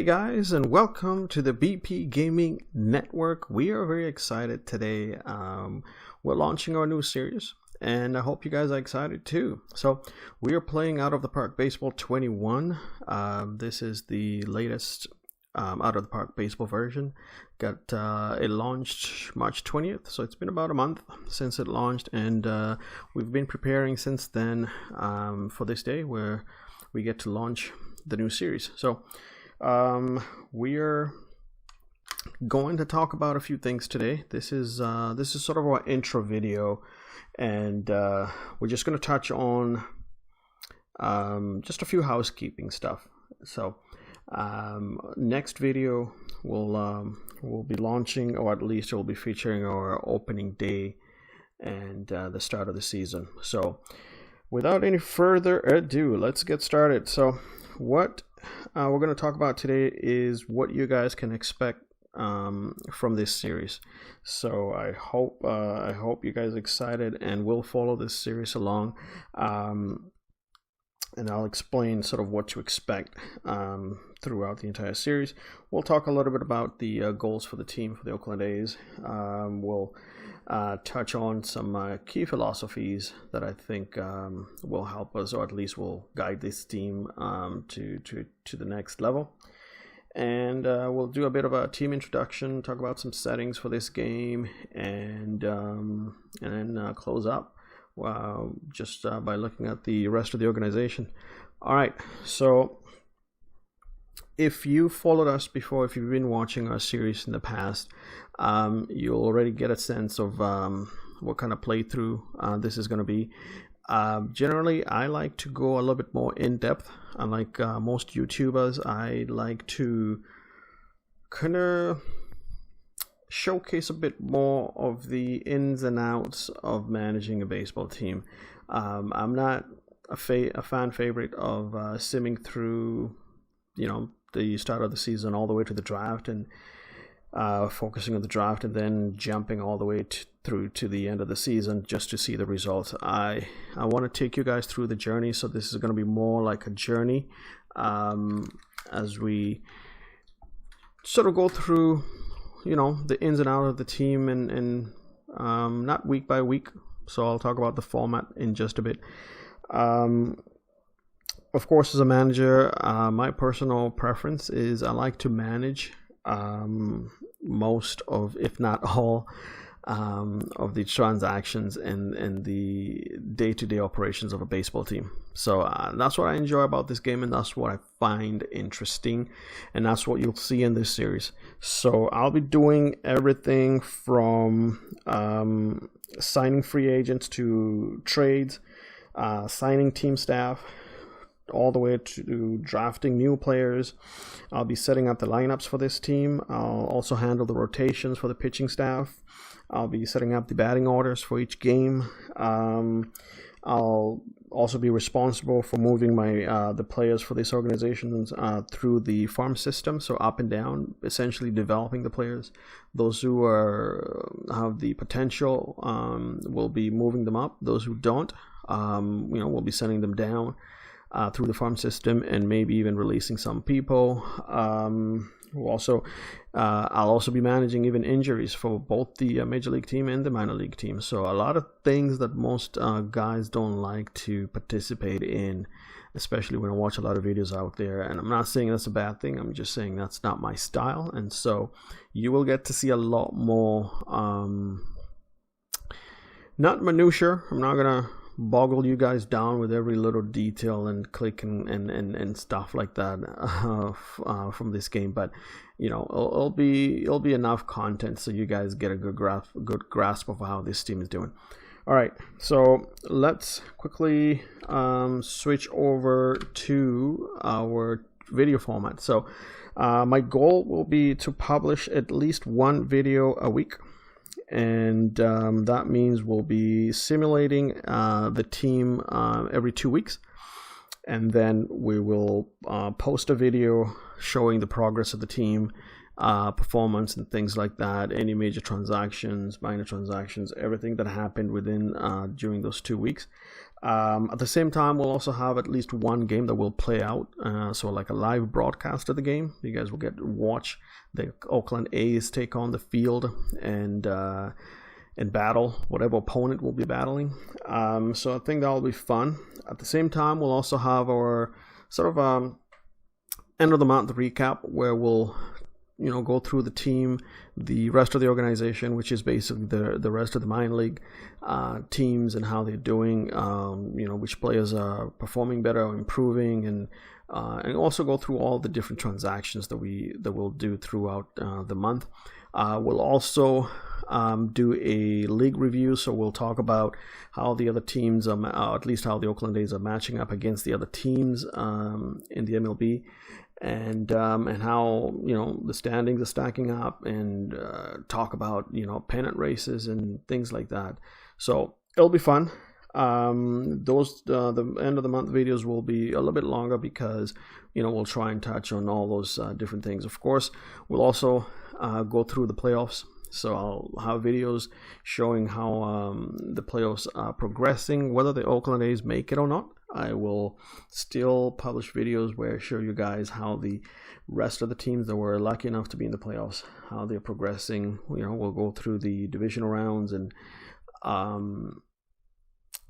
Hey guys, and welcome to the BP Gaming Network. We are very excited today. We're launching our new series, and I hope you guys are excited too. So we are playing Out of the Park Baseball 21. This is the latest Out of the Park Baseball version. It launched March 20th, so it's been about a month since it launched, and we've been preparing since then for this day where we get to launch the new series. So we're going to talk about a few things today. This is sort of our intro video, and we're just going to touch on just a few housekeeping stuff. So next video we'll be launching, or at least it will be featuring our opening day and the start of the season. So without any further ado, let's get started. So what we're going to talk about today is what you guys can expect from this series. So I hope you guys are excited and will follow this series along, and I'll explain sort of what to expect throughout the entire series. We'll talk a little bit about the goals for the team for the Oakland A's. We'll touch on some key philosophies that I think will help us, or at least will guide this team to the next level. And we'll do a bit of a team introduction, talk about some settings for this game, and then close up just by looking at the rest of the organization. All right, so if you followed us before, if you've been watching our series in the past, you'll already get a sense of what kind of playthrough this is going to be. Generally, I like to go a little bit more in depth. Unlike most YouTubers, I like to kind of showcase a bit more of the ins and outs of managing a baseball team. I'm not a fan favorite of simming through, the start of the season all the way to the draft and focusing on the draft and then jumping all the way through to the end of the season just to see the results. I want to take you guys through the journey, so this is going to be more like a journey as we sort of go through, the ins and outs of the team and not week by week. So I'll talk about the format in just a bit. Of course, as a manager, my personal preference is I like to manage most of, if not all, of the transactions and the day-to-day operations of a baseball team. So that's what I enjoy about this game, and that's what I find interesting, and that's what you'll see in this series. So I'll be doing everything from signing free agents to trades, signing team staff, all the way to drafting new players. I'll be setting up the lineups for this team. I'll also handle the rotations for the pitching staff. I'll be setting up the batting orders for each game. I'll also be responsible for moving the players for this organization through the farm system, so up and down, essentially developing the players. Those who have the potential, will be moving them up. Those who don't, we'll be sending them down through the farm system, and maybe even releasing some people. I'll also be managing even injuries for both the major league team and the minor league team. So a lot of things that most guys don't like to participate in, especially when I watch a lot of videos out there. And I'm not saying that's a bad thing. I'm just saying that's not my style. And so you will get to see a lot more, not minutiae. I'm not going to boggle you guys down with every little detail and click and stuff like that from this game, but it'll be enough content so you guys get a good grasp of how this team is doing. All right, so let's quickly switch over to our video format. So my goal will be to publish at least one video a week. And that means we'll be simulating the team every 2 weeks. and then we will post a video showing the progress of the team, performance and things like that, any major transactions, minor transactions, everything that happened within during those 2 weeks. At the same time, we'll also have at least one game that will play out, so like a live broadcast of the game. You guys will get to watch the Oakland A's take on the field and battle whatever opponent we'll be battling. So I think that'll be fun. At the same time, we'll also have our sort of end of the month recap, where we'll go through the team, the rest of the organization, which is basically the rest of the minor league teams, and how they're doing, which players are performing better or improving, and also go through all the different transactions that we'll do throughout the month. We'll also do a league review, so we'll talk about how the other teams, at least how the Oakland A's are matching up against the other teams in the MLB. And how the standings are stacking up, and talk about pennant races and things like that. So it'll be fun. The end of the month videos will be a little bit longer because we'll try and touch on all those different things. Of course, we'll also go through the playoffs. So I'll have videos showing how the playoffs are progressing, whether the Oakland A's make it or not. I will still publish videos where I show you guys how the rest of the teams that were lucky enough to be in the playoffs, how they're progressing. We'll go through the divisional rounds and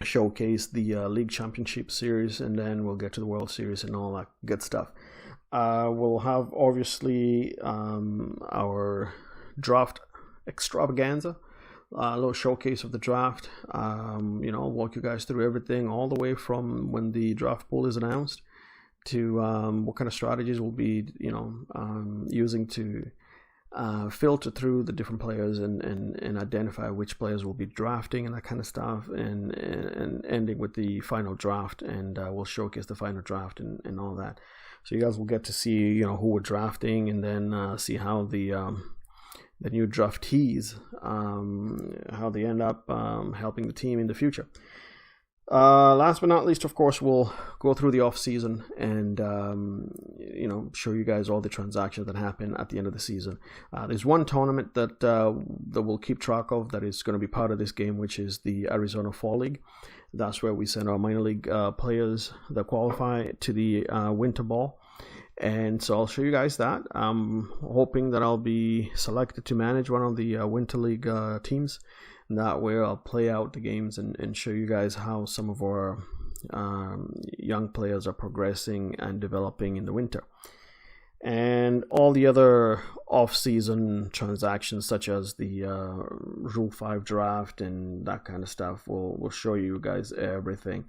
showcase the league championship series, and then we'll get to the World Series and all that good stuff. We'll have obviously our draft extravaganza, a little showcase of the draft. I'll walk you guys through everything, all the way from when the draft pool is announced to what kind of strategies we'll be using to filter through the different players and identify which players we'll be drafting and that kind of stuff, and ending with the final draft, and we'll showcase the final draft and all that. So you guys will get to see who we're drafting, and then see how the new draftees, how they end up helping the team in the future. Last but not least, of course, we'll go through the off season and show you guys all the transactions that happen at the end of the season. There's one tournament that we'll keep track of that is going to be part of this game, which is the Arizona Fall League. That's where we send our minor league players that qualify to the winter ball. And so I'll show you guys that. I'm hoping that I'll be selected to manage one of the Winter League teams. And that way I'll play out the games and show you guys how some of our young players are progressing and developing in the winter. And all the other off-season transactions, such as the Rule 5 draft and that kind of stuff, we'll show you guys everything.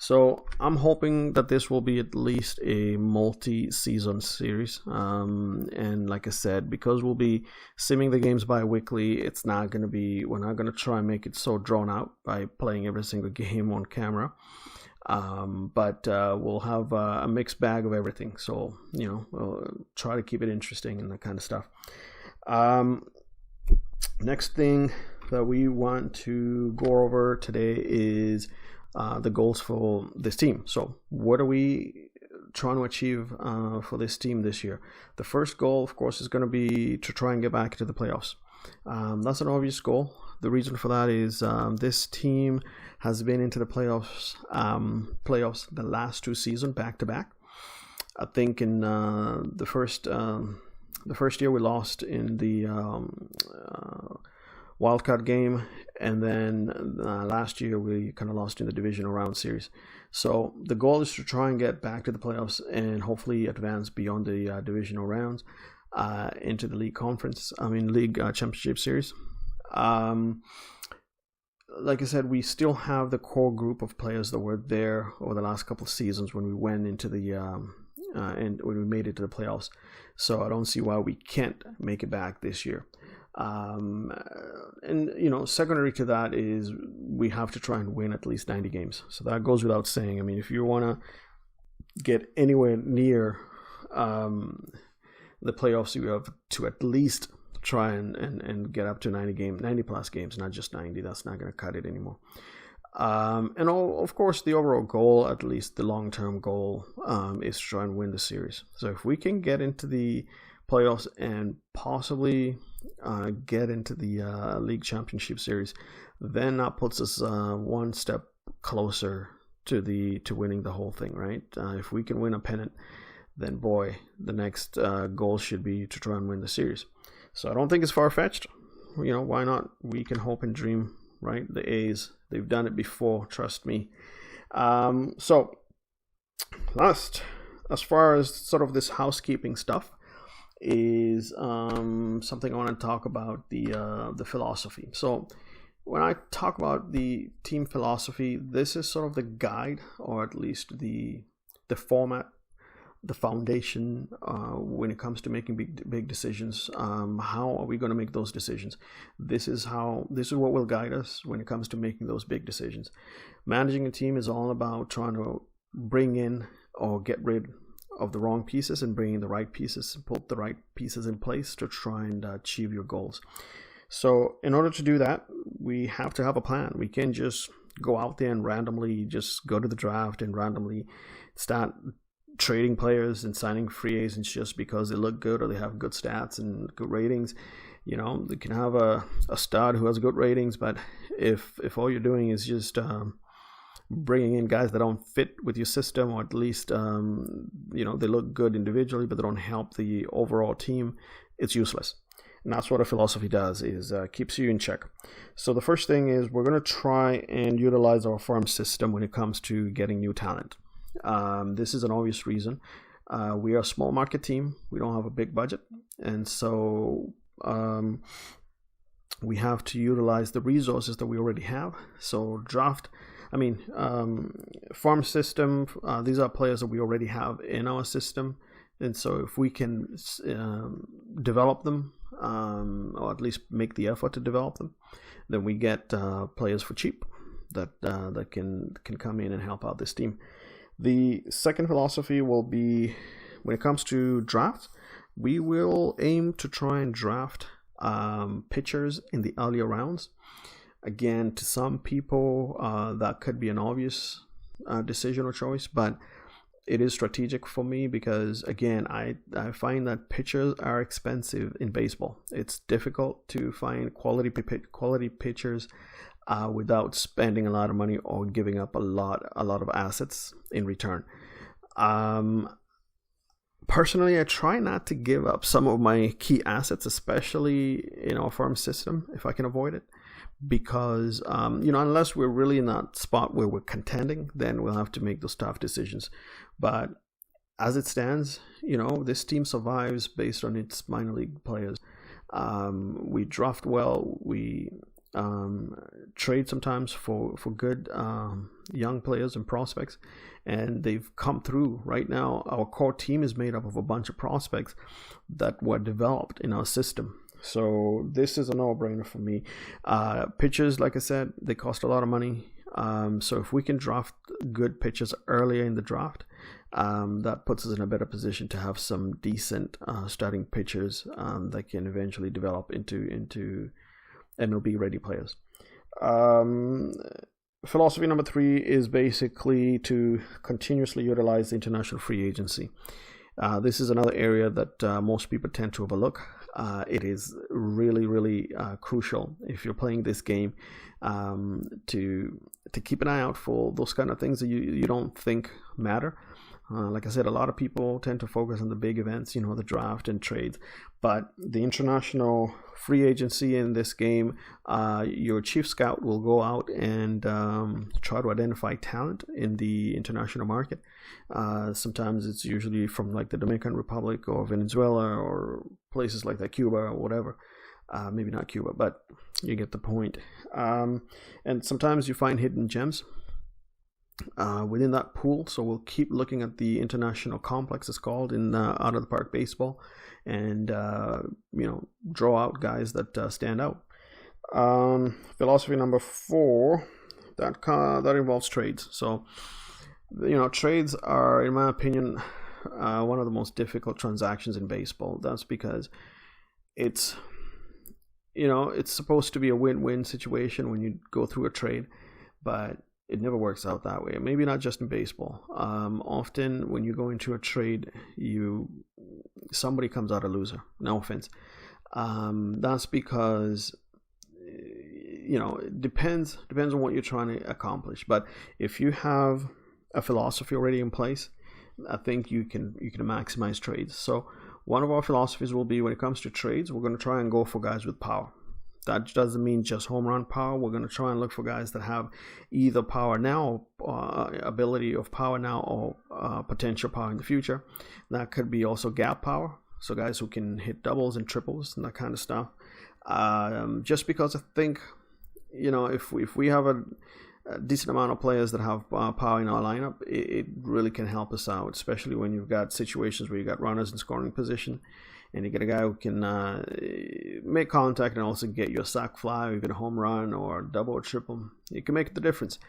So I'm hoping that this will be at least a multi-season series. And like I said, because we'll be simming the games bi-weekly, we're not going to try and make it so drawn out by playing every single game on camera. But we'll have a mixed bag of everything. So, we'll try to keep it interesting and that kind of stuff. Next thing that we want to go over today is the goals for this team. So what are we trying to achieve for this team this year? The first goal, of course, is going to be to try and get back to the playoffs. That's an obvious goal. The reason for that is this team has been into the playoffs the last 2 seasons back to back. I think in the first year we lost in the wildcard game, and then last year we kind of lost in the divisional round series. So the goal is to try and get back to the playoffs and hopefully advance beyond the divisional rounds into the league championship series. Like I said, we still have the core group of players that were there over the last couple of seasons when we went into the and when we made it to the playoffs. So I don't see why we can't make it back this year. Secondary to that is we have to try and win at least 90 games. So that goes without saying. I mean, if you want to get anywhere near the playoffs, you have to at least try and get up to 90 plus games, not just 90. That's not going to cut it anymore. And of course, the overall goal, at least the long-term goal, is to try and win the series. So if we can get into the playoffs and possibly get into the league championship series, then that puts us one step closer to winning the whole thing, right? If we can win a pennant, then boy, the next goal should be to try and win the series. So I don't think it's far-fetched. Why not? We can hope and dream, right? The A's, they've done it before, trust me. So last, as far as sort of this housekeeping stuff, is something I want to talk about, the philosophy. So when I talk about the team philosophy, this is sort of the guide, or at least the format, the foundation when it comes to making big decisions. How are we going to make those decisions? This is what will guide us when it comes to making those big decisions. Managing a team is all about trying to bring in or get rid of the wrong pieces and bring in the right pieces, put the right pieces in place to try and achieve your goals. So in order to do that, we have to have a plan. We can't just go out there and randomly just go to the draft and randomly start trading players and signing free agents just because they look good or they have good stats and good ratings. They can have a stud who has good ratings, but if all you're doing is just bringing in guys that don't fit with your system, or at least they look good individually but they don't help the overall team, it's useless. And that's what a philosophy does, is keeps you in check. So the first thing is we're going to try and utilize our farm system when it comes to getting new talent. This is an obvious reason. We are a small market team. We don't have a big budget. And so we have to utilize the resources that we already have. So farm system, these are players that we already have in our system. And so if we can develop them, or at least make the effort to develop them, then we get players for cheap that can come in and help out this team. The second philosophy will be, when it comes to drafts, we will aim to try and draft pitchers in the earlier rounds. Again, to some people, that could be an obvious decision or choice, but it is strategic for me because, again, I find that pitchers are expensive in baseball. It's difficult to find quality pitchers without spending a lot of money or giving up a lot of assets in return. Personally, I try not to give up some of my key assets, especially in our farm system, if I can avoid it, because unless we're really in that spot where we're contending, then we'll have to make those tough decisions. But as it stands, this team survives based on its minor league players. We draft well. We trade sometimes for good young players and prospects, and they've come through. Right now, our core team is made up of a bunch of prospects that were developed in our system. So this is a no-brainer for me. Pitchers, like I said, they cost a lot of money. So if we can draft good pitchers earlier in the draft, that puts us in a better position to have some decent starting pitchers that can eventually develop into MLB ready players. Philosophy number 3 is basically to continuously utilize the international free agency. This is another area that most people tend to overlook. It is really, really crucial if you're playing this game to keep an eye out for those kind of things that you don't think matter. Like I said, a lot of people tend to focus on the big events, the draft and trades, but the international free agency in this game, your chief scout will go out and try to identify talent in the international market. Sometimes it's usually from like the Dominican Republic or Venezuela or places like that, Cuba or whatever. Maybe not Cuba, but you get the point. And sometimes you find hidden gems within that pool. So we'll keep looking at the international complex, it's called, in out of the park baseball, and draw out guys that stand out. Philosophy number 4, that involves trades. So trades are, in my opinion, one of the most difficult transactions in baseball. That's because it's supposed to be a win-win situation when you go through a trade. but it never works out that way. Maybe not just in baseball. Often when you go into a trade, somebody comes out a loser. No offense. That's because it depends on what you're trying to accomplish. But if you have a philosophy already in place, I think you can maximize trades. So one of our philosophies will be, when it comes to trades, we're going to try and go for guys with power. That doesn't mean just home run power. We're going to try and look for guys that have either power now, ability of power now, or potential power in the future. That could be also gap power. So guys who can hit doubles and triples and that kind of stuff. Just because I think, if we have a decent amount of players that have power in our lineup, it really can help us out, especially when you've got situations where you got runners in scoring position, and you get a guy who can make contact and also get you a sac fly, or even a home run, or a double or triple. It can make the difference.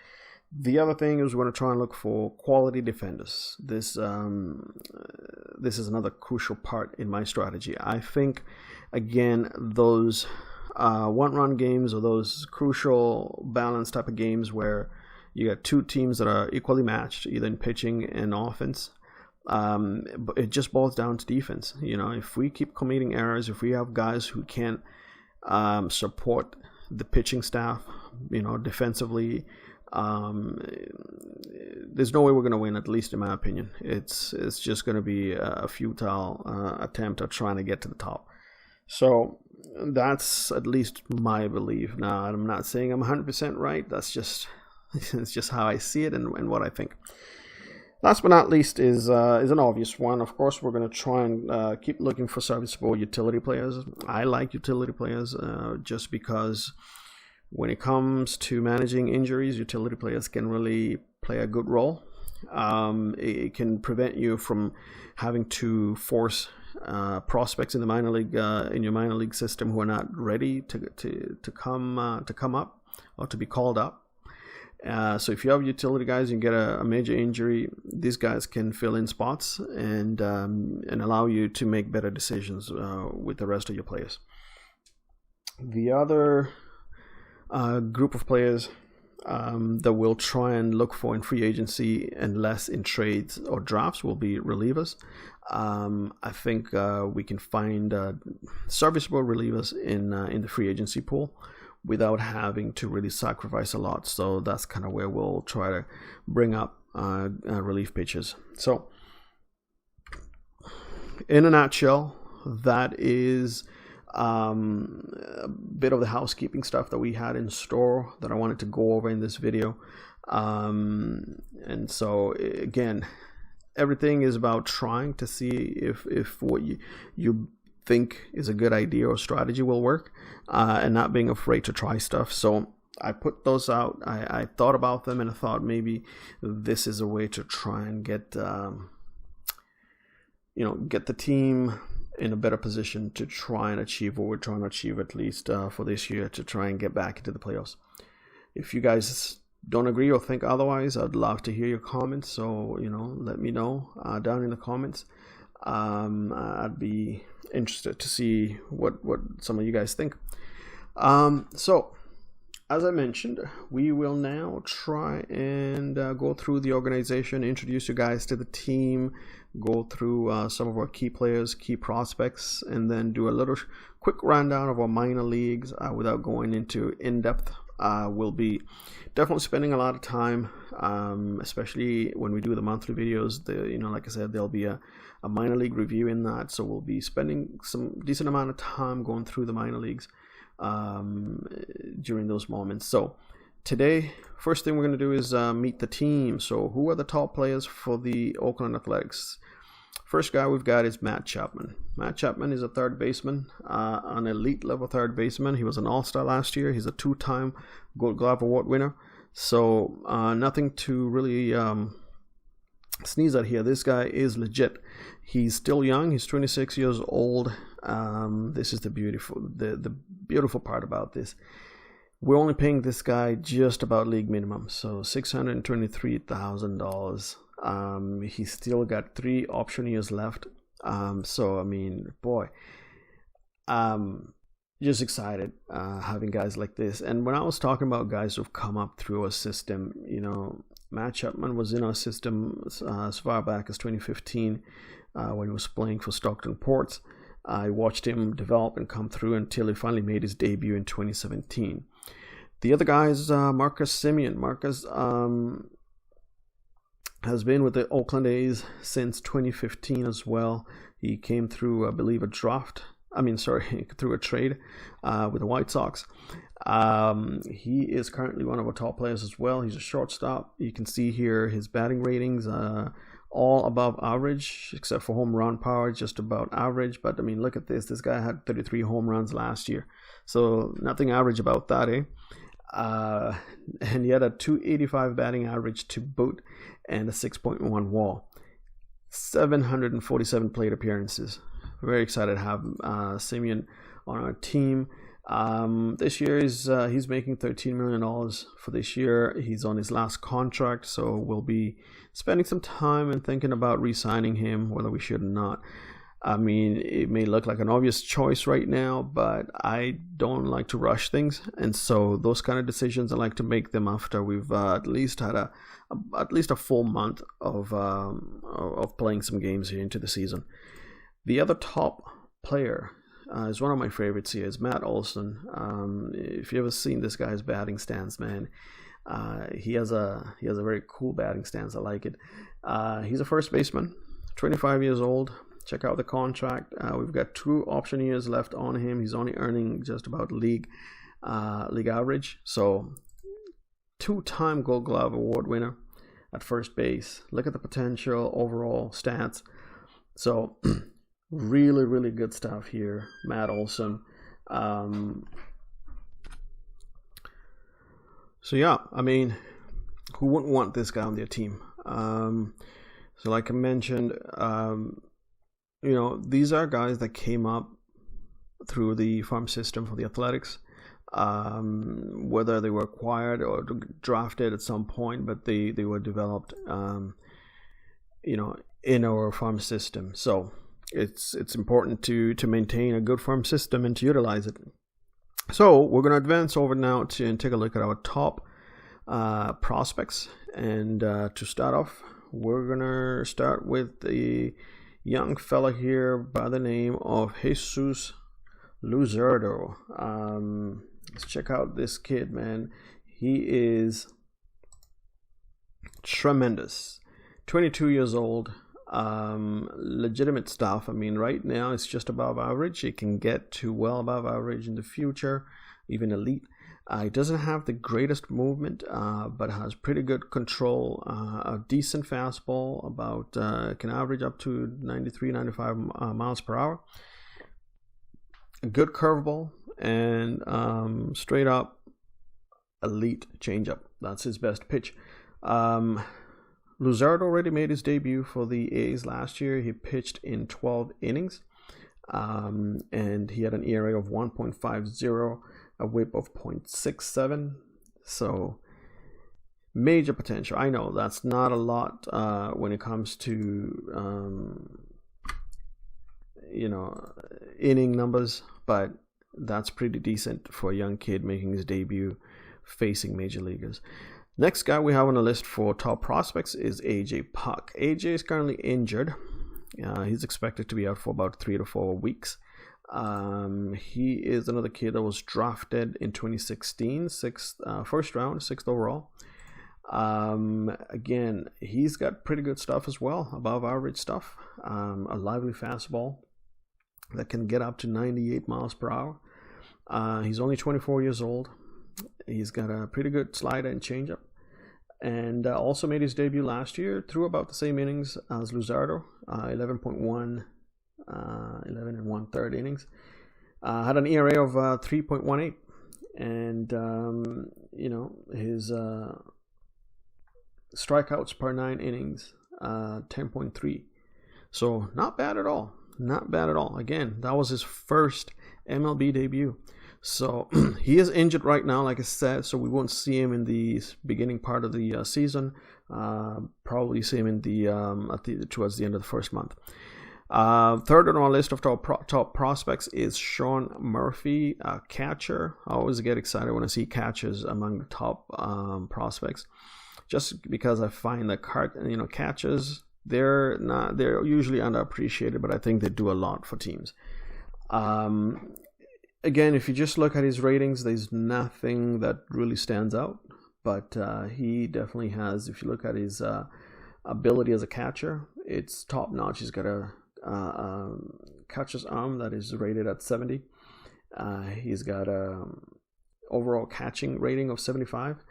The other thing is we're going to try and look for quality defenders. This is another crucial part in my strategy. I think, again, those one-run games, or those crucial balance type of games where you got two teams that are equally matched, either in pitching and offense, but it just boils down to defense. If we keep committing errors, if we have guys who can't support the pitching staff, defensively, there's no way we're going to win, at least in my opinion. It's just going to be a futile attempt at trying to get to the top. So that's at least my belief. Now, I'm not saying I'm 100% right. That's just it's just how I see it and what I think. Last but not least is an obvious one. Of course, we're going to try and keep looking for serviceable utility players. I like utility players just because when it comes to managing injuries, utility players can really play a good role. It can prevent you from having to force prospects in the minor league, in your minor league system, who are not ready to come up or to be called up. So if you have utility guys, you get a major injury, these guys can fill in spots and allow you to make better decisions with the rest of your players. The other group of players that we'll try and look for in free agency and less in trades or drafts will be relievers. I think we can find serviceable relievers in the free agency pool without having to really sacrifice a lot. So that's kind of where we'll try to bring up relief pitchers. So in a nutshell, that is a bit of the housekeeping stuff that we had in store that I wanted to go over in this video. And so again, everything is about trying to see if what you think is a good idea or strategy will work, and not being afraid to try stuff. So I put those out. I thought about them, and I thought maybe this is a way to try and get the team in a better position to try and achieve what we're trying to achieve, at least for this year, to try and get back into the playoffs. If you guys don't agree or think otherwise, I'd love to hear your comments. So let me know down in the comments. I'd be interested to see what some of you guys think. So as I mentioned, we will now try and go through the organization, introduce you guys to the team, go through some of our key players, key prospects, and then do a little quick rundown of our minor leagues without going into in-depth. We'll be definitely spending a lot of time, especially when we do the monthly videos. Like I said, there'll be a minor league review in that, so we'll be spending some decent amount of time going through the minor leagues during those moments. So today, first thing we're going to do is meet the team. So who are the top players for the Oakland Athletics? First guy we've got is Matt Chapman. Matt Chapman is a third baseman, an elite level third baseman. He was an all-star last year. He's a two-time Gold Glove Award winner. So nothing to really sneeze at here. This guy is legit. He's still young. He's 26 years old. This is the beautiful part about this. We're only paying this guy just about league minimum, so $623,000. He's still got 3 option years left. So I mean, boy, just excited having guys like this. And when I was talking about guys who've come up through a system, you know, Matt Chapman was in our system as far back as 2015 when he was playing for Stockton Ports. I watched him develop and come through until he finally made his debut in 2017. The other guy is Marcus Semien. Marcus has been with the Oakland A's since 2015 as well. He came through, I believe, through a trade with the White Sox. He is currently one of our top players as well. He's a shortstop. You can see here his batting ratings, all above average, except for home run power, just about average. But I mean, look at this. This guy had 33 home runs last year. So nothing average about that, eh? And he had a 285 batting average to boot and a 6.1 WAR. 747 plate appearances. Very excited to have Semien on our team. This year he's making $13 million for this year. He's on his last contract, so we'll be spending some time and thinking about re-signing him, whether we should or not. I mean, it may look like an obvious choice right now, but I don't like to rush things, and so those kind of decisions I like to make them after we've at least had a full month of playing some games here into the season. The other top player is one of my favorites here, is Matt Olsen. If you've ever seen this guy's batting stance, man, he has a very cool batting stance. I like it. He's a first baseman, 25 years old. Check out the contract. We've got 2 option years left on him. He's only earning just about league average. So 2-time Gold Glove Award winner at first base. Look at the potential overall stats. So really, really good stuff here, Matt Olsen. So yeah, I mean, who wouldn't want this guy on their team? So like I mentioned, you know, these are guys that came up through the farm system for the Athletics, whether they were acquired or drafted at some point, but they were developed, you know, in our farm system. So it's important to maintain a good farm system and to utilize it. So we're going to advance over now and take a look at our top prospects. And to start off, we're going to start with the young fella here by the name of Jesus Luzardo. Let's check out this kid, man. He is tremendous. 22 years old. Legitimate stuff. I mean, right now it's just above average. It can get to well above average in the future, even elite. It doesn't have the greatest movement, but has pretty good control. A decent fastball, about can average up to 93, 95 miles per hour. A good curveball, and straight up elite changeup. That's his best pitch. Luzardo already made his debut for the A's last year. He pitched in 12 innings, and he had an ERA of 1.50, a whip of 0.67. So major potential. I know that's not a lot when it comes to you know, inning numbers, but that's pretty decent for a young kid making his debut facing major leaguers. Next guy we have on the list for top prospects is AJ Puck. AJ is currently injured. He's expected to be out for about 3 to 4 weeks. He is another kid that was drafted in 2016, first round, 6th overall. Again, he's got pretty good stuff as well, above average stuff. A lively fastball that can get up to 98 miles per hour. He's only 24 years old. He's got a pretty good slider and changeup, and also made his debut last year, threw about the same innings as Luzardo, 11 and 1/3 innings. Had an ERA of 3.18, and you know, his strikeouts per 9 innings, 10.3. So not bad at all. Not bad at all. Again, that was his first MLB debut. So he is injured right now, like I said, so we won't see him in the beginning part of the season. Probably see him in the towards the end of the first month. Third on our list of top prospects is Shaun Murphy, a catcher. I always get excited when I see catchers among the top prospects, just because I find that catchers, they're usually underappreciated, but I think they do a lot for teams. Again, if you just look at his ratings, there's nothing that really stands out, but he definitely has. If you look at his ability as a catcher, it's top notch. He's got a catcher's arm that is rated at 70. He's got a overall catching rating of 75,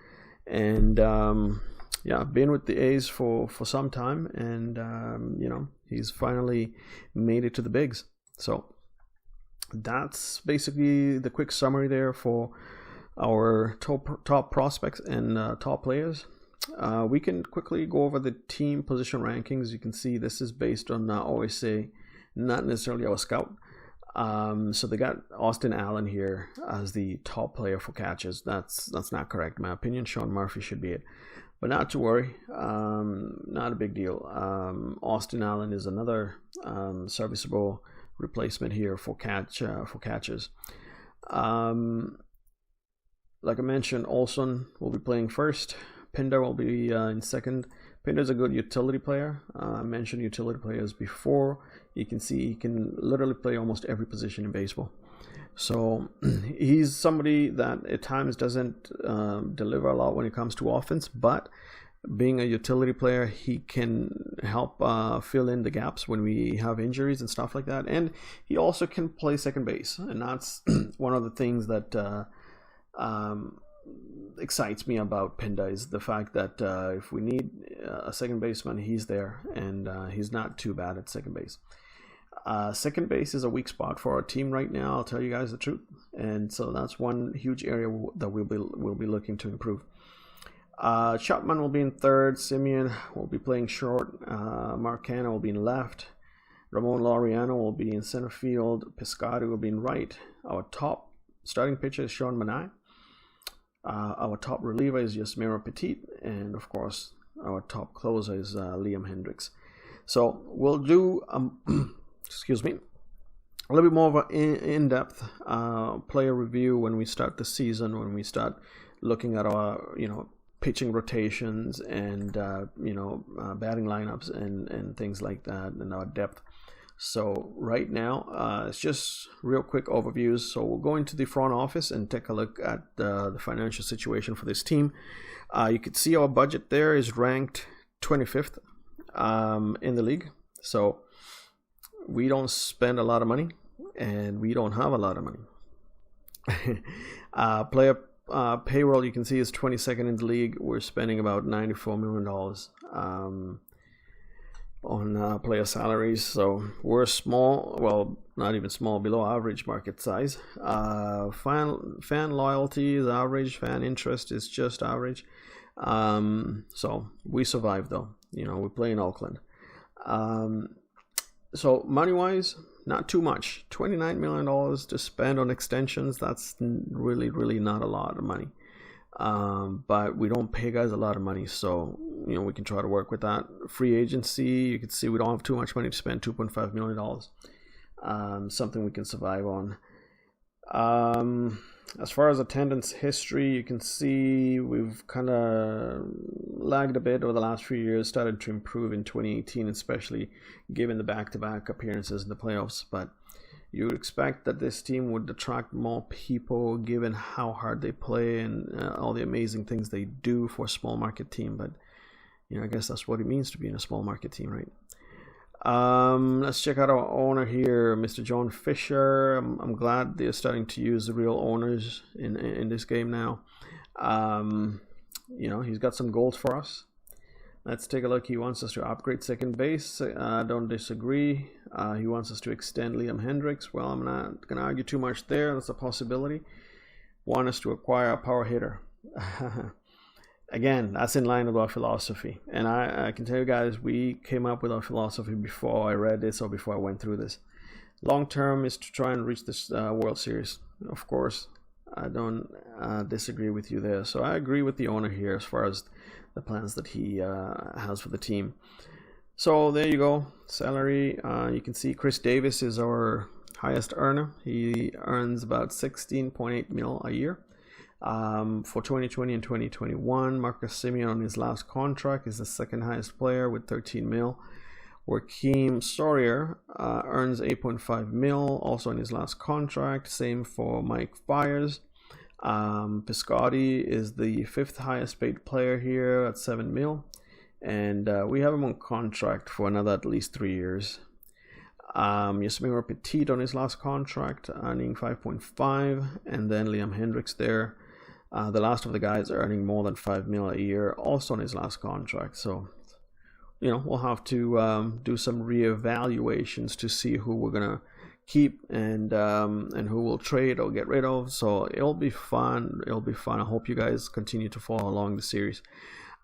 and been with the A's for some time, and he's finally made it to the bigs. So that's basically the quick summary there for our top prospects and top players. We can quickly go over the team position rankings. You can see this is based on OSA, not necessarily our scout. So they got Austin Allen here as the top player for catches. That's not correct, in my opinion. Shaun Murphy should be it, but not to worry. Not a big deal. Austin Allen is another serviceable replacement here for catches. Like I mentioned, Olsen will be playing first. Pinder will be in second. Pinder's a good utility player. I mentioned utility players before. You can see he can literally play almost every position in baseball. So he's somebody that at times doesn't deliver a lot when it comes to offense, but being a utility player, he can help fill in the gaps when we have injuries and stuff like that. And he also can play second base, and that's one of the things that excites me about Pinda, is the fact that if we need a second baseman, he's there, and he's not too bad at second base. Second base is a weak spot for our team right now, I'll tell you guys the truth, and so that's one huge area that we'll be looking to improve. Chapman will be in third. Semien will be playing short. Marcano will be in left. Ramon Laureano will be in center field. Piscotty will be in right. Our top starting pitcher is Shaun Murphy. Our top reliever is Yasmira Petit, and of course our top closer is Liam Hendriks. So we'll do excuse me, a little bit more of an in-depth player review when we start the season, when we start looking at our pitching rotations and batting lineups and things like that, and our depth. So right now, it's just real quick overviews. So we'll go into the front office and take a look at the financial situation for this team. You can see our budget there is ranked 25th in the league. So we don't spend a lot of money, and we don't have a lot of money. Player payroll, you can see, is 22nd in the league. We're spending about $94 million on player salaries, so we're small, well, not even small, below average market size. Fan loyalty is average, fan interest is just average. So we survive though. We play in Oakland. So money wise, not too much. $29 million to spend on extensions. That's really not a lot of money. But we don't pay guys a lot of money, so we can try to work with that. Free agency, you can see we don't have too much money to spend. $2.5 million, something we can survive on. As far as attendance history, you can see we've kind of lagged a bit over the last few years. Started to improve in 2018, especially given the back-to-back appearances in the playoffs. But you would expect that this team would attract more people given how hard they play and all the amazing things they do for a small market team. But I guess that's what it means to be in a small market team, right? Let's check out our owner here, Mr. John Fisher. I'm glad they're starting to use the real owners in this game now. He's got some goals for us. Let's take a look. He wants us to upgrade second base. I don't disagree. He wants us to extend Liam Hendriks. Well, I'm not going to argue too much there. That's a possibility. Want us to acquire a power hitter. Again, that's in line with our philosophy. And I can tell you guys, we came up with our philosophy before I read this or before I went through this. Long term is to try and reach this World Series. Of course, I don't disagree with you there. So I agree with the owner here as far as the plans that he has for the team. So there you go. Salary. You can see Chris Davis is our highest earner. He earns about 16.8 mil a year. For 2020 and 2021, Marcus Semien on his last contract is the second highest player with 13 mil. Joakim Sawyer earns 8.5 mil also in his last contract. Same for Mike Fiers. Piscotti is the fifth highest paid player here at 7 mil. And we have him on contract for another at least 3 years. Yasmir Petit on his last contract, earning 5.5, and then Liam Hendriks there. The last of the guys earning more than 5 mil a year, also on his last contract. So, you know, we'll have to do some reevaluations to see who we're gonna keep and who we'll trade or get rid of. So it'll be fun. It'll be fun. I hope you guys continue to follow along the series.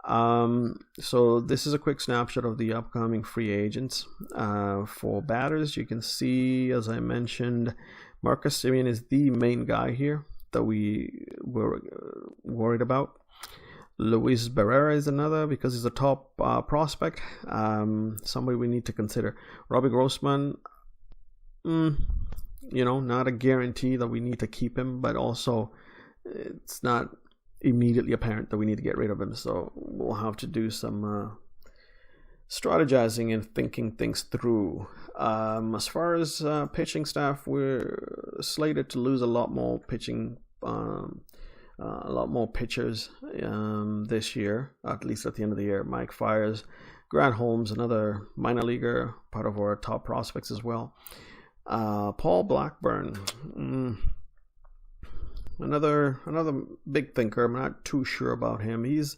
So this is a quick snapshot of the upcoming free agents. For batters, you can see, as I mentioned, Marcus Semien is the main guy here that we were worried about. Luis Barrera is another because he's a top prospect. Somebody we need to consider. Robbie Grossman, you know, not a guarantee that we need to keep him, but also it's not immediately apparent that we need to get rid of him, so we'll have to do some strategizing and thinking things through. As far as pitching staff, we're slated to lose a lot more pitching, a lot more pitchers this year, at least at the end of the year. Mike Fiers, Grant Holmes, another minor leaguer, part of our top prospects as well. Paul Blackburn, another big thinker. I'm not too sure about him. He's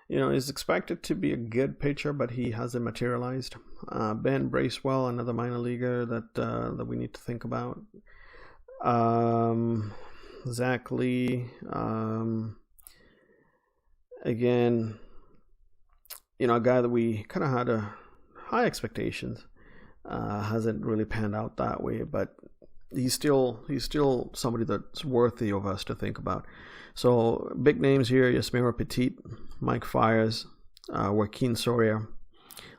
expected to be a good pitcher, but he hasn't materialized. Ben Bracewell, another minor leaguer that we need to think about. Zach Lee, again, you know, a guy that we kind of had high expectations. Hasn't really panned out that way, but he's still somebody that's worthy of us to think about. So big names here: Yasmir Petit, Mike Fiers, Joakim Sawyer,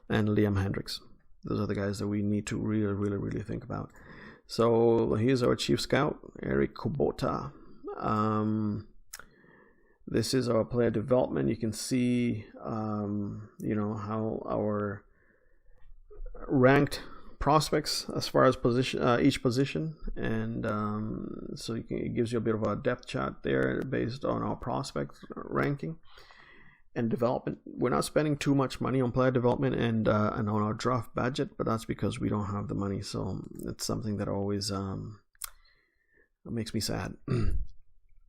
and Liam Hendriks. Those are the guys that we need to really think about. So here's our chief scout, Eric Kubota. This is our player development. You can see, you know, how our ranked prospects as far as position, each position, and so it gives you a bit of a depth chart there based on our prospect ranking and development. We're not spending too much money on player development and on our draft budget, but that's because we don't have the money. So it's something that always makes me sad.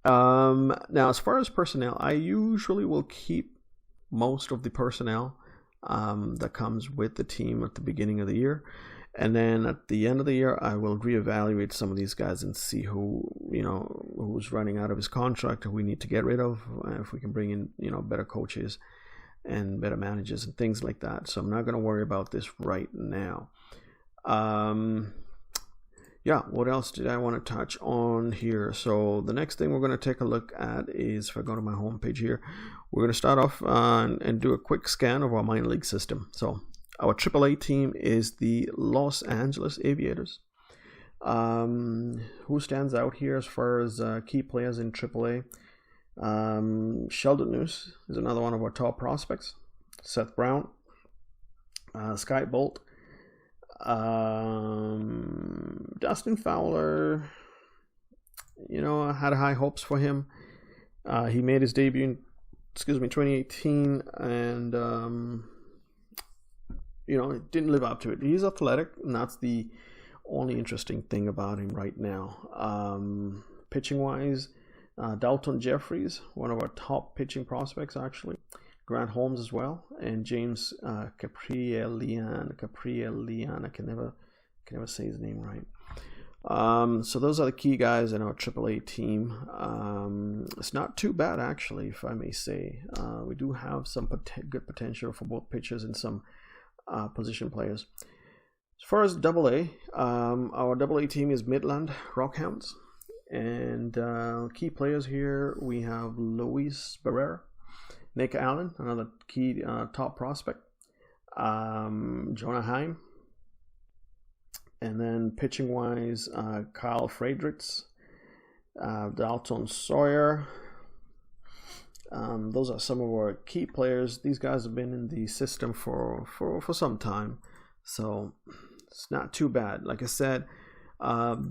Now, as far as personnel, I usually will keep most of the personnel that comes with the team at the beginning of the year. And then at the end of the year, I will reevaluate some of these guys and see who's running out of his contract, who we need to get rid of, if we can bring in, you know, better coaches and better managers and things like that. So I'm not going to worry about this right now. Yeah, what else did I want to touch on here? So the next thing we're going to take a look at is, if I go to my homepage here, we're going to start off and do a quick scan of our minor league system. So our AAA team is the Los Angeles Aviators. Who stands out here as far as key players in AAA? Sheldon Neuse is another one of our top prospects. Seth Brown, Sky Bolt, Dustin Fowler. You know, I had high hopes for him. He made his debut in 2018, and you know, it didn't live up to it. He's athletic, and that's the only interesting thing about him right now. Pitching wise, Dalton Jeffries, one of our top pitching prospects actually. Grant Holmes as well, and James Caprielian. I can never say his name right. So those are the key guys in our AAA team. It's not too bad actually, if I may say. We do have some good potential for both pitchers and some position players. As far as AA, our AA team is Midland Rockhounds, and key players here we have Luis Barrera, Nick Allen, another key top prospect, Jonah Heim. And then pitching wise, Kyle Friedrichs, Dalton Sawyer. Those are some of our key players. These guys have been in the system for some time, so it's not too bad. Like I said,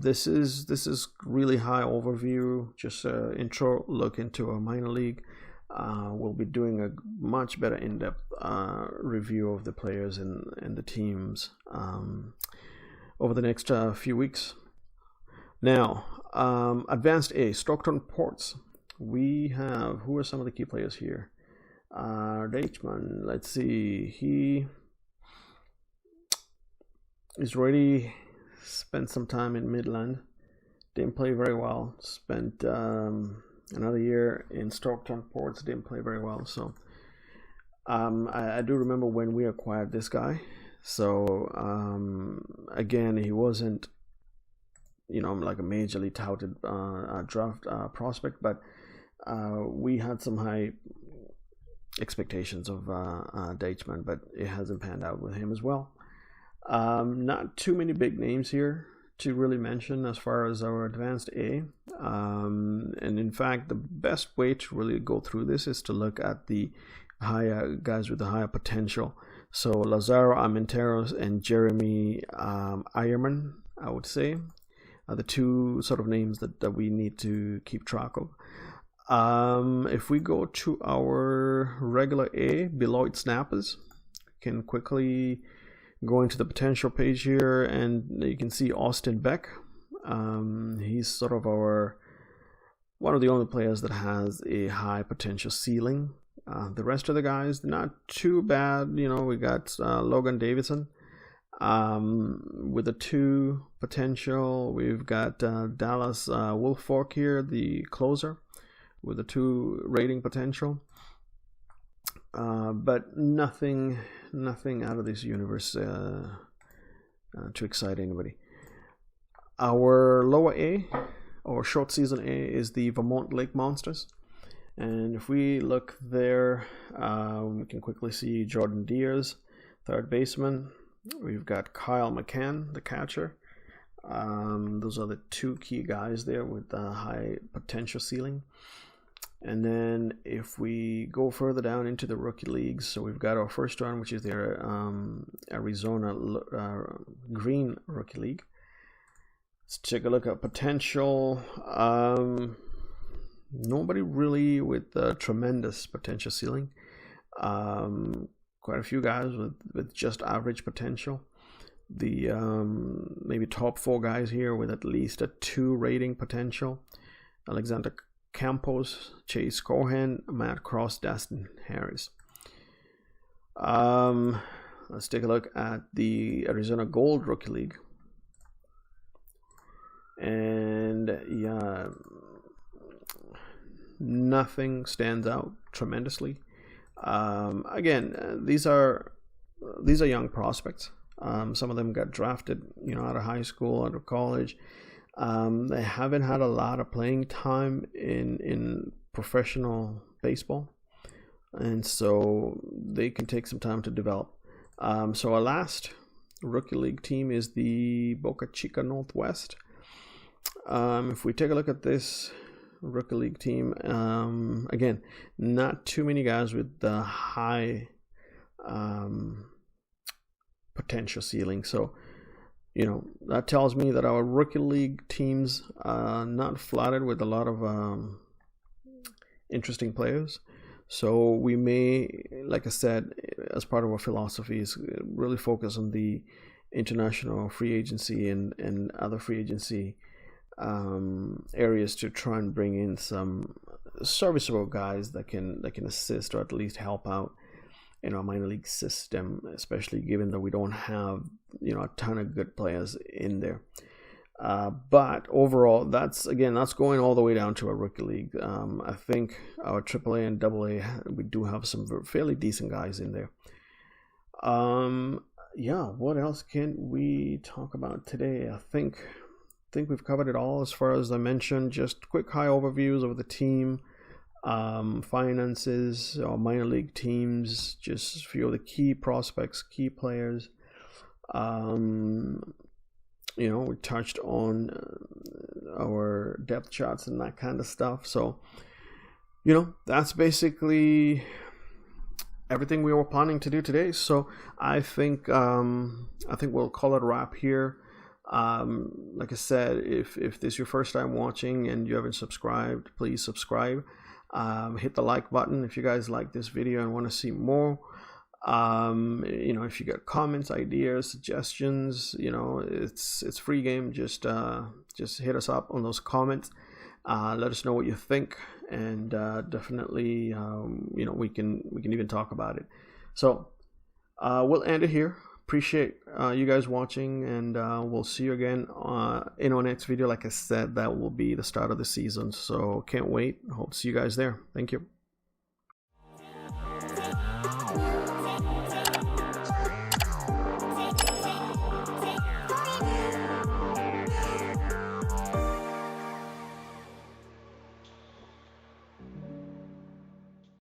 this is really high overview, just an intro look into a minor league. We'll be doing a much better in-depth review of the players and the teams over the next few weeks. Now, Advanced A, Stockton Ports. We have, who are some of the key players here? Chapman, let's see, he is already spent some time in Midland, didn't play very well, spent another year in Stockton Ports, didn't play very well. So I do remember when we acquired this guy. So again, he wasn't, like a majorly touted draft prospect, but we had some high expectations of Chapman, but it hasn't panned out with him as well. Not too many big names here to really mention as far as our Advanced A. And in fact, the best way to really go through this is to look at the higher guys with the higher potential. So Lazaro Armenteros and Jeremy Eierman, I would say, are the two sort of names that we need to keep track of. If we go to our regular A, Beloit Snappers, can quickly go into the potential page here, and you can see Austin Beck. He's sort of one of the only players that has a high potential ceiling. The rest of the guys, not too bad. We got Logan Davidson with a 2 potential. We've got Dallas Wolfork here, the closer, with a 2 rating potential. But nothing out of this universe to excite anybody. Our lower A, or short season A, is the Vermont Lake Monsters. And if we look there, we can quickly see Jordan Diaz, third baseman. We've got Kyle McCann, the catcher. Those are the 2 key guys there with the high potential ceiling. And then if we go further down into the rookie leagues, so we've got our first one, which is their Arizona Green Rookie League. Let's take a look at potential. Nobody really with a tremendous potential ceiling. Quite a few guys with just average potential. The maybe top 4 guys here with at least a 2 rating potential. Alexander Campos, Chase Cohen, Matt Cross, Dustin Harris. Let's take a look at the Arizona Gold Rookie League. And yeah, nothing stands out tremendously. Again, these are young prospects. Some of them got drafted, out of high school, out of college. They haven't had a lot of playing time in professional baseball, and so they can take some time to develop. So our last rookie league team is the Boca Chica Northwest. If we take a look at this rookie league team, again, not too many guys with the high potential ceiling. So that tells me that our rookie league teams are not flooded with a lot of interesting players. So we may, like I said, as part of our philosophy, is really focus on the international free agency and other free agency areas to try and bring in some serviceable guys that can assist or at least help out in our minor league system, especially given that we don't have a ton of good players in there. But overall, that's going all the way down to our rookie league. I think our AAA and AA, we do have some fairly decent guys in there. What else can we talk about today? I think we've covered it all as far as I mentioned. Just quick high overviews of the team. finances, or minor league teams, just a few of the key prospects, key players. You know, we touched on our depth charts and that kind of stuff. So, you know, that's basically everything we were planning to do today. So I think we'll call it a wrap here. Like I said, if this is your first time watching and you haven't subscribed, please subscribe. Hit the like button if you guys like this video and want to see more. You know, if you got comments, ideas, suggestions, you know, it's free game. Just hit us up on those comments. Let us know what you think, and definitely, you know, we can even talk about it. So we'll end it here. Appreciate you guys watching, and we'll see you again in our next video. Like I said, that will be the start of the season, so can't wait. Hope to see you guys there. Thank you.